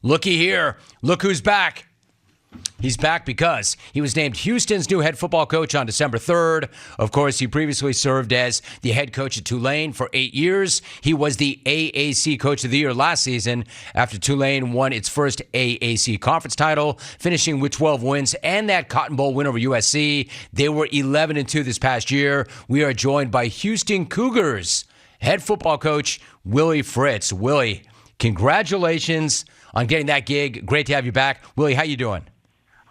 Looky here. Look who's back. He's back because he was named Houston's new head football coach on December 3rd. Of course, he previously served as the head coach at Tulane for 8 years. He was the AAC Coach of the Year last season after Tulane won its first AAC conference title, finishing with 12 wins and that Cotton Bowl win over USC. They were 11-2 this past year. We are joined by Houston Cougars head football coach Willie Fritz. Willie, congratulations on getting that gig. Great to have you back. Willie, how you doing?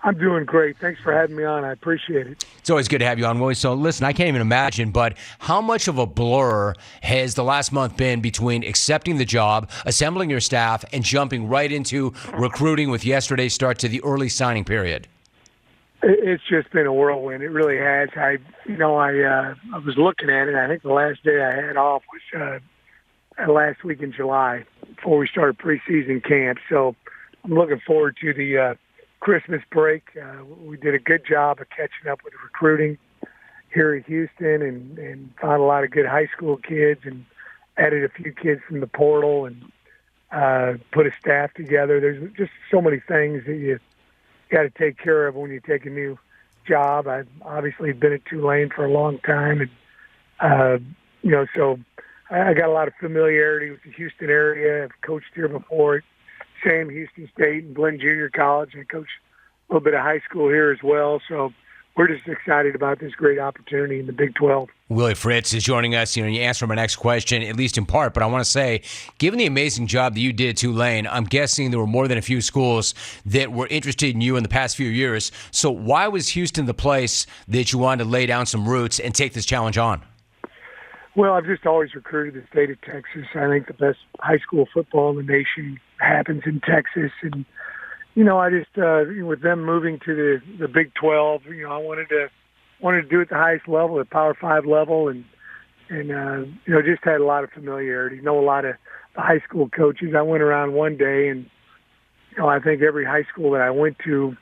I'm doing great. Thanks for having me on. I appreciate it. It's always good to have you on, Willie. So listen, I can't even imagine, but how much of a blur has the last month been between accepting the job, assembling your staff, and jumping right into recruiting with yesterday's start to the early signing period? It's just been a whirlwind. It really has. I was looking at it. I think the last day I had off was last week in July before we started preseason camp. So I'm looking forward to the Christmas break. We did a good job of catching up with recruiting here in Houston and found a lot of good high school kids and added a few kids from the portal and put a staff together. There's just so many things that you got to take care of when you take a new job. I've obviously been at Tulane for a long time and, so I got a lot of familiarity with the Houston area. I've coached here before. Sam Houston State and Glenn Junior College. I coach a little bit of high school here as well. So we're just excited about this great opportunity in the Big 12. Willie Fritz is joining us. You answered my next question, at least in part, but I want to say, given the amazing job that you did at Tulane, I'm guessing there were more than a few schools that were interested in you in the past few years. So why was Houston the place that you wanted to lay down some roots and take this challenge on? Well, I've just always recruited the state of Texas. I think the best high school football in the nation happens in Texas. And, I just, with them moving to the Big 12, I wanted to do it at the highest level, the Power 5 level, and just had a lot of familiarity. Know a lot of the high school coaches. I went around one day, and, I think every high school that I went to,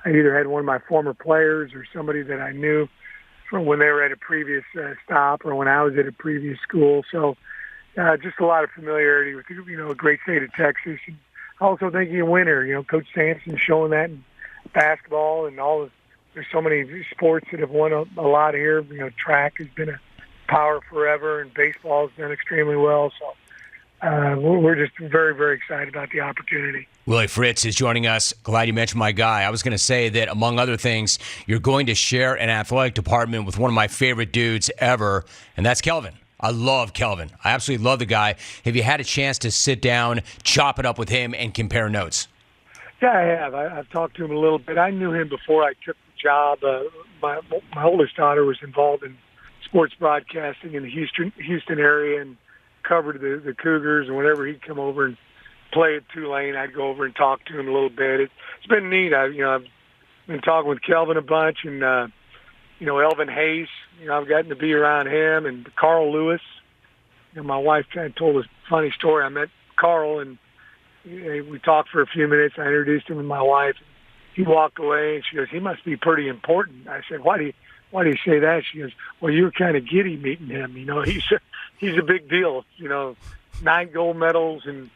I either had one of my former players or somebody that I knew from when they were at a previous stop or when I was at a previous school. So just a lot of familiarity with, a great state of Texas. And also thinking of winter, Coach Sampson showing that in basketball and there's so many sports that have won a lot here. Track has been a power forever and baseball has done extremely well. So we're just very, very excited about the opportunity. Willie Fritz is joining us. Glad you mentioned my guy. I was going to say that, among other things, you're going to share an athletic department with one of my favorite dudes ever, and that's Kelvin. I love Kelvin. I absolutely love the guy. Have you had a chance to sit down, chop it up with him, and compare notes? Yeah, I have. I've talked to him a little bit. I knew him before I took the job. My oldest daughter was involved in sports broadcasting in the Houston area and covered the Cougars, and whenever he'd come over and play at Tulane, I'd go over and talk to him a little bit. It's been neat. I've been talking with Kelvin a bunch, and Elvin Hayes. I've gotten to be around him and Carl Lewis. My wife kind of told a funny story. I met Carl, and we talked for a few minutes. I introduced him to my wife. He walked away, and she goes, "He must be pretty important." I said, "Why do you say that?" She goes, "Well, you were kind of giddy meeting him. He's a big deal. 9 gold medals, and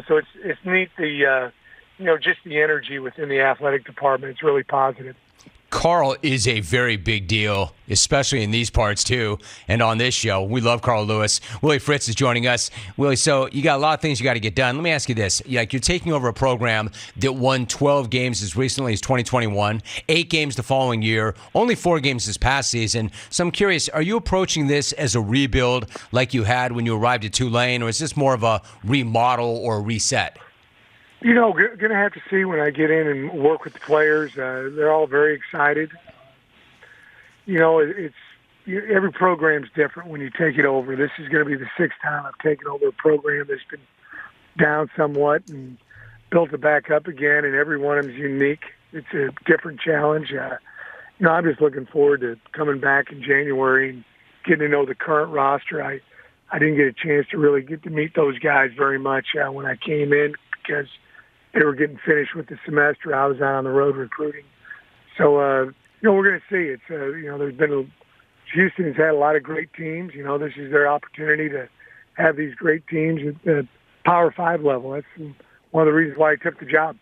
so it's neat. Just the energy within the athletic department. It's really positive." Carl is a very big deal, especially in these parts, too. And on this show, we love Carl Lewis. Willie Fritz is joining us. Willie, so you got a lot of things you got to get done. Let me ask you this. You're taking over a program that won 12 games as recently as 2021, 8 games the following year, only 4 games this past season. So I'm curious, are you approaching this as a rebuild like you had when you arrived at Tulane, or is this more of a remodel or a reset? Going to have to see when I get in and work with the players. They're all very excited. Every program's different when you take it over. This is going to be the 6th time I've taken over a program that's been down somewhat and built it back up again, and every one of them is unique. It's a different challenge. I'm just looking forward to coming back in January and getting to know the current roster. I didn't get a chance to really get to meet those guys very much when I came in because they were getting finished with the semester. I was out on the road recruiting. So, we're going to see. Houston has had a lot of great teams. This is their opportunity to have these great teams at the Power 5 level. That's one of the reasons why I took the job.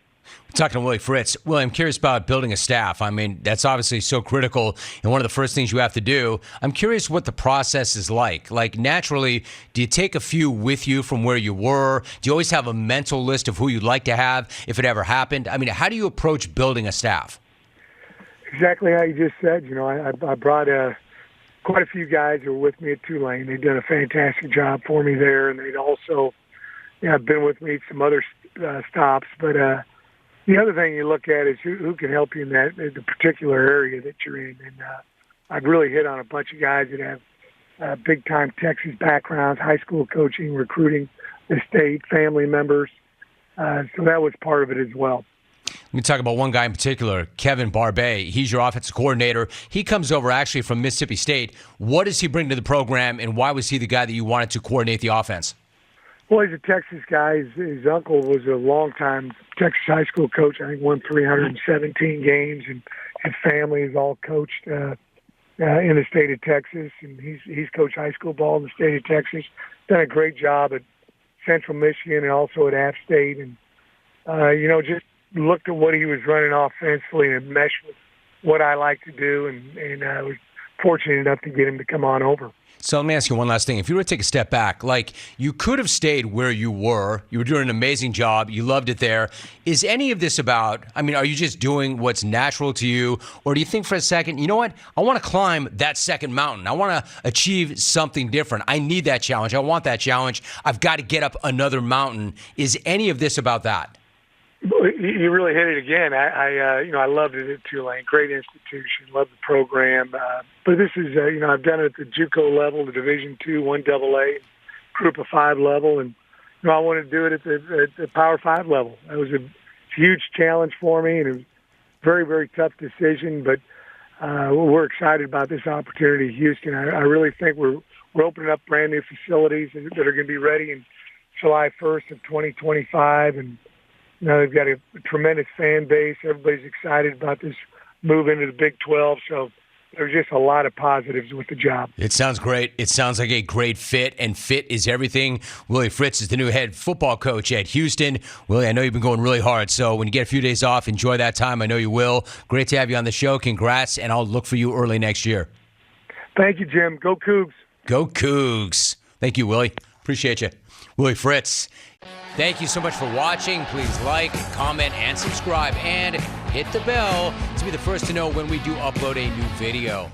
Talking to Willie Fritz. Willie, I'm curious about building a staff. I mean, that's obviously so critical and one of the first things you have to do. I'm curious what the process is like. Like, naturally, do you take a few with you from where you were? Do you always have a mental list of who you'd like to have if it ever happened? I mean, how do you approach building a staff? Exactly how you just said. I brought quite a few guys who were with me at Tulane. They've done a fantastic job for me there, and they'd also been with me at some other stops. But the other thing you look at is who can help you in the particular area that you're in. And I've really hit on a bunch of guys that have big-time Texas backgrounds, high school coaching, recruiting, the state, family members. So that was part of it as well. Let me talk about one guy in particular, Kevin Barbay. He's your offensive coordinator. He comes over actually from Mississippi State. What does he bring to the program, and why was he the guy that you wanted to coordinate the offense? Well, he's a Texas guy. His uncle was a longtime Texas high school coach. I think won 317 games, and his family is all coached in the state of Texas. And he's coached high school ball in the state of Texas. Done a great job at Central Michigan and also at App State. And just looked at what he was running offensively and meshed with what I like to do, and I was fortunate enough to get him to come on over. So let me ask you one last thing. If you were to take a step back, like, you could have stayed where you were. You were doing an amazing job. You loved it there. Is any of this about, are you just doing what's natural to you? Or do you think for a second, you know what? I want to climb that second mountain. I want to achieve something different. I need that challenge. I want that challenge. I've got to get up another mountain. Is any of this about that? You really hit it again. I loved it at Tulane. Great institution. Loved the program. But this is, I've done it at the JUCO level, the Division II, 1AA, Group of 5 level, and I wanted to do it at the Power 5 level. It was a huge challenge for me, and it was a very, very tough decision. But we're excited about this opportunity in Houston. I really think we're opening up brand new facilities that are going to be ready in July 1st of 2025, and they've got a tremendous fan base. Everybody's excited about this move into the Big 12. So there's just a lot of positives with the job. It sounds great. It sounds like a great fit, and fit is everything. Willie Fritz is the new head football coach at Houston. Willie, I know you've been going really hard, so when you get a few days off, enjoy that time. I know you will. Great to have you on the show. Congrats, and I'll look for you early next year. Thank you, Jim. Go Cougs. Go Cougs. Thank you, Willie. Appreciate you. Willie Fritz. Thank you so much for watching. Please like, comment, and subscribe, and hit the bell to be the first to know when we do upload a new video.